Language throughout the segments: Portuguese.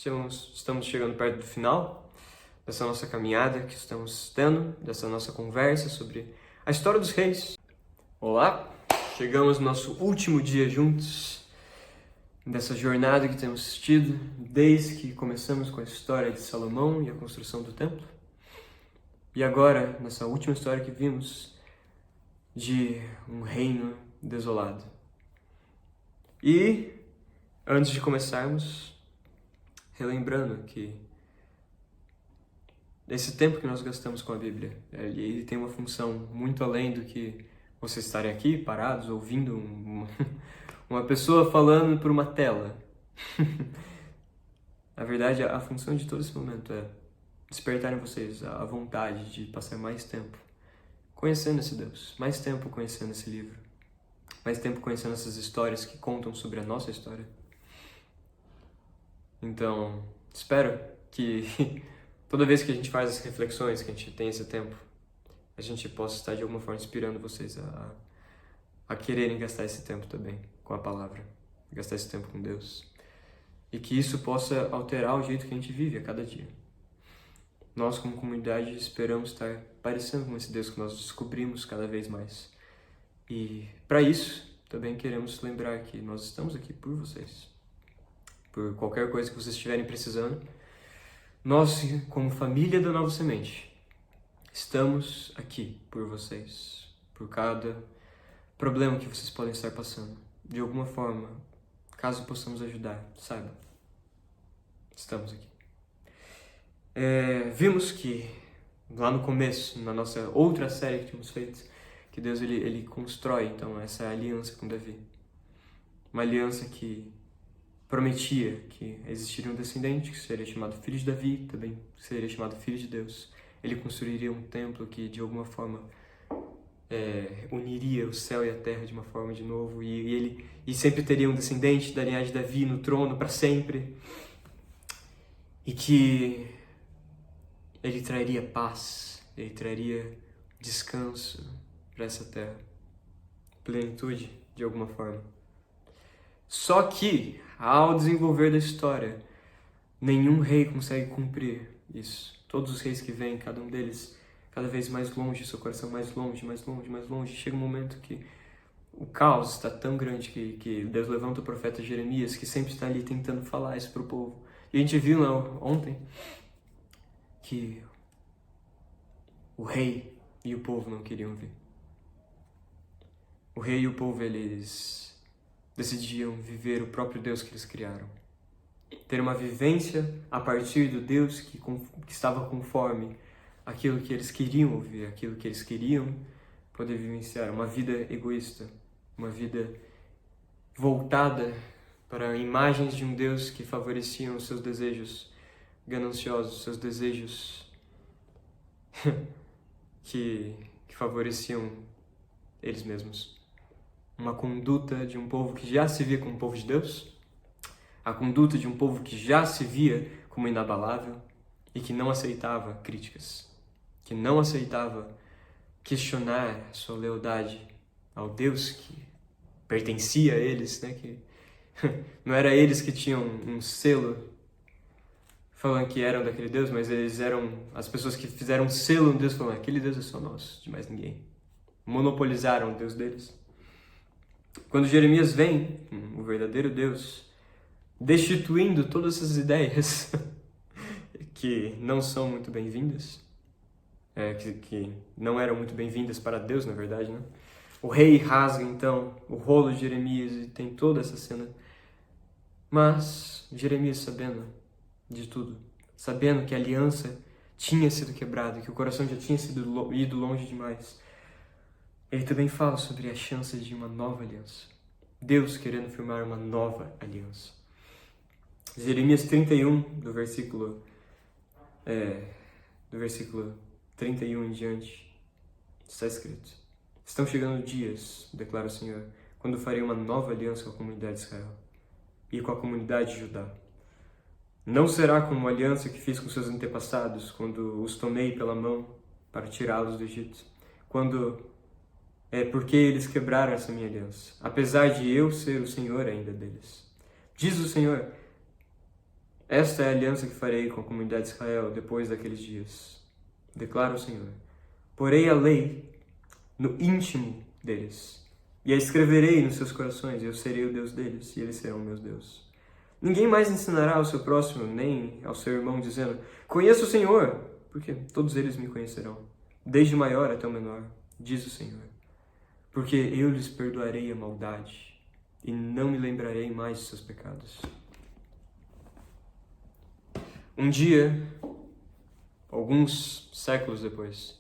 Estamos chegando perto do final dessa nossa caminhada que estamos tendo, dessa nossa conversa sobre a história dos reis. Olá, chegamos no nosso último dia juntos, dessa jornada que temos tido desde que começamos com a história de Salomão e a construção do templo. E agora, nessa última história que vimos, de um reino desolado. E, antes de começarmos, relembrando que esse tempo que nós gastamos com a Bíblia, ele tem uma função muito além do que vocês estarem aqui parados, ouvindo uma pessoa falando por uma tela. Na verdade, a função de todo esse momento é despertar em vocês a vontade de passar mais tempo conhecendo esse Deus, mais tempo conhecendo esse livro, mais tempo conhecendo essas histórias que contam sobre a nossa história. Então, espero que toda vez que a gente faz as reflexões, que a gente tem esse tempo, a gente possa estar de alguma forma inspirando vocês a quererem gastar esse tempo também com a palavra, gastar esse tempo com Deus. E que isso possa alterar o jeito que a gente vive a cada dia. Nós, como comunidade, esperamos estar parecendo com esse Deus que nós descobrimos cada vez mais. E, para isso, também queremos lembrar que nós estamos aqui por vocês. Por qualquer coisa que vocês estiverem precisando. Nós, como família da Nova Semente, estamos aqui por vocês. Por cada problema que vocês podem estar passando. De alguma forma, caso possamos ajudar, saiba. Estamos aqui. Vimos que, lá no começo, na nossa outra série que tínhamos feito, que Deus ele constrói, então, essa aliança com Davi. Uma aliança que prometia que existiria um descendente que seria chamado filho de Davi, também seria chamado filho de Deus. Ele construiria um templo que, de alguma forma, uniria o céu e a terra de uma forma de novo, e sempre teria um descendente da linhagem de Davi no trono para sempre, e que ele traria paz, ele traria descanso para essa terra, plenitude de alguma forma. Só que, ao desenvolver da história, nenhum rei consegue cumprir isso. Todos os reis que vêm, cada um deles cada vez mais longe, seu coração mais longe, mais longe, mais longe. Chega um momento que o caos está tão grande que Deus levanta o profeta Jeremias, que sempre está ali tentando falar isso para o povo. E a gente viu lá ontem que o rei e o povo não queriam ver. O rei e o povo, eles decidiam viver o próprio Deus que eles criaram. Ter uma vivência a partir do Deus que estava conforme aquilo que eles queriam ouvir, aquilo que eles queriam poder vivenciar. Uma vida egoísta, uma vida voltada para imagens de um Deus que favoreciam os seus desejos gananciosos, seus desejos que favoreciam eles mesmos. Uma conduta de um povo que já se via como povo de Deus, a conduta de um povo que já se via como inabalável e que não aceitava críticas, que não aceitava questionar sua lealdade ao Deus que pertencia a eles, né? Que não era eles que tinham um selo falando que eram daquele Deus, mas eles eram as pessoas que fizeram um selo no Deus falando, aquele Deus é só nosso, de mais ninguém. Monopolizaram o Deus deles. Quando Jeremias vem, o verdadeiro Deus, destituindo todas essas ideias que não são muito bem-vindas, que não eram muito bem-vindas para Deus, na verdade, né? O rei rasga, então, o rolo de Jeremias e tem toda essa cena. Mas Jeremias, sabendo de tudo, sabendo que a aliança tinha sido quebrada, que o coração já tinha ido longe demais, ele também fala sobre a chance de uma nova aliança. Deus querendo firmar uma nova aliança. Jeremias 31, do versículo 31 em diante, está escrito: estão chegando dias, declara o Senhor, quando farei uma nova aliança com a comunidade de Israel e com a comunidade de Judá. Não será como a aliança que fiz com seus antepassados, quando os tomei pela mão para tirá-los do Egito, porque eles quebraram essa minha aliança, apesar de eu ser o Senhor ainda deles. Diz o Senhor, Esta é a aliança que farei com a comunidade de Israel depois daqueles dias, declara o Senhor. Porei a lei no íntimo deles, e a escreverei nos seus corações, e eu serei o Deus deles, e eles serão meus Deus. Ninguém mais ensinará ao seu próximo, nem ao seu irmão, dizendo, conheço o Senhor, porque todos eles me conhecerão, desde o maior até o menor, diz o Senhor. Porque eu lhes perdoarei a maldade, e não me lembrarei mais de seus pecados. Um dia, alguns séculos depois,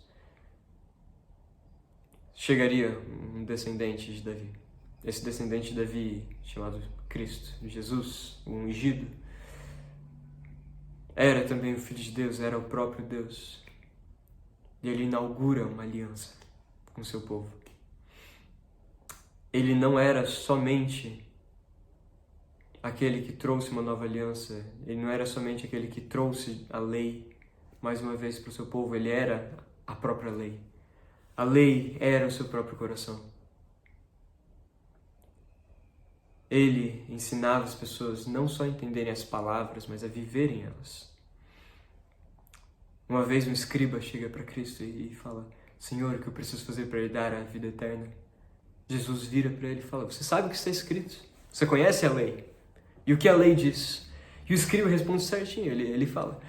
chegaria um descendente de Davi. Esse descendente de Davi, chamado Cristo, Jesus, o ungido, era também o Filho de Deus, era o próprio Deus. E ele inaugura uma aliança com seu povo. Ele não era somente aquele que trouxe uma nova aliança, ele não era somente aquele que trouxe a lei mais uma vez para o seu povo, ele era a própria lei. A lei era o seu próprio coração. Ele ensinava as pessoas não só a entenderem as palavras, mas a viverem elas. Uma vez um escriba chega para Cristo e fala, Senhor, o que eu preciso fazer para herdar a vida eterna? Jesus vira para ele e fala, você sabe o que está escrito? Você conhece a lei? E o que a lei diz? E o escriba responde certinho, ele fala,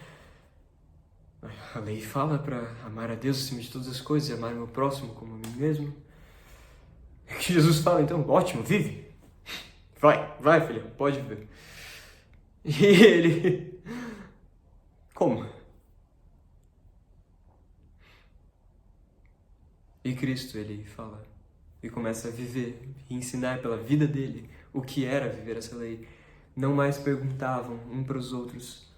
a lei fala para amar a Deus acima de todas as coisas e amar o meu próximo como a mim mesmo. E Jesus fala, então, ótimo, vive. Vai, filho, pode viver. E ele, como? E Cristo, ele fala, e começa a viver, e ensinar pela vida dele o que era viver essa lei. Não mais perguntavam um para os outros.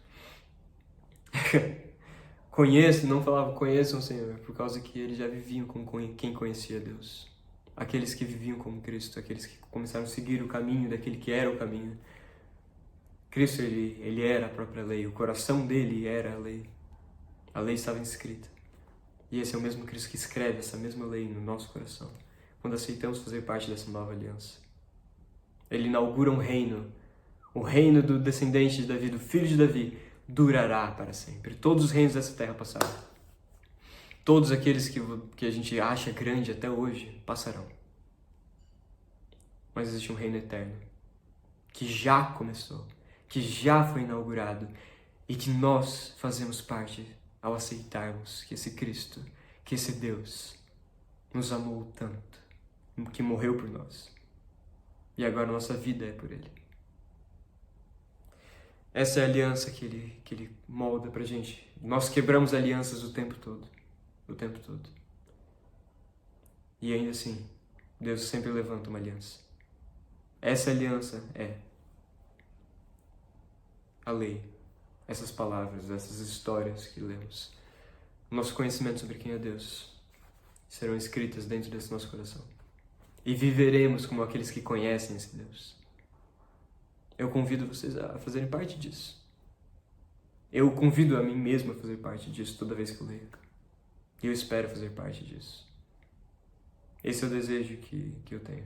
Não falavam, conheçam o Senhor, por causa que eles já viviam como quem conhecia Deus. Aqueles que viviam como Cristo, aqueles que começaram a seguir o caminho daquele que era o caminho. Cristo, ele era a própria lei, o coração dele era a lei. A lei estava escrita. E esse é o mesmo Cristo que escreve essa mesma lei no nosso coração, quando aceitamos fazer parte dessa nova aliança. Ele inaugura um reino, o reino do descendente de Davi, do filho de Davi, durará para sempre. Todos os reinos dessa terra passaram. Todos aqueles que a gente acha grande até hoje passarão. Mas existe um reino eterno, que já começou, que já foi inaugurado e que nós fazemos parte ao aceitarmos que esse Cristo, que esse Deus nos amou tanto, que morreu por nós. E agora a nossa vida é por Ele. Essa é a aliança que ele molda pra gente. Nós quebramos alianças o tempo todo. O tempo todo. E ainda assim, Deus sempre levanta uma aliança. Essa aliança é a lei. Essas palavras, essas histórias que lemos. Nosso conhecimento sobre quem é Deus serão escritas dentro desse nosso coração. E viveremos como aqueles que conhecem esse Deus. Eu convido vocês a fazerem parte disso. Eu convido a mim mesmo a fazer parte disso toda vez que eu leio. E eu espero fazer parte disso. Esse é o desejo que eu tenho.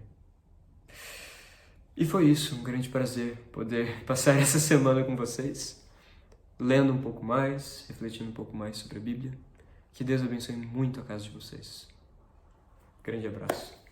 E foi isso, um grande prazer poder passar essa semana com vocês, lendo um pouco mais, refletindo um pouco mais sobre a Bíblia. Que Deus abençoe muito a casa de vocês. Grande abraço.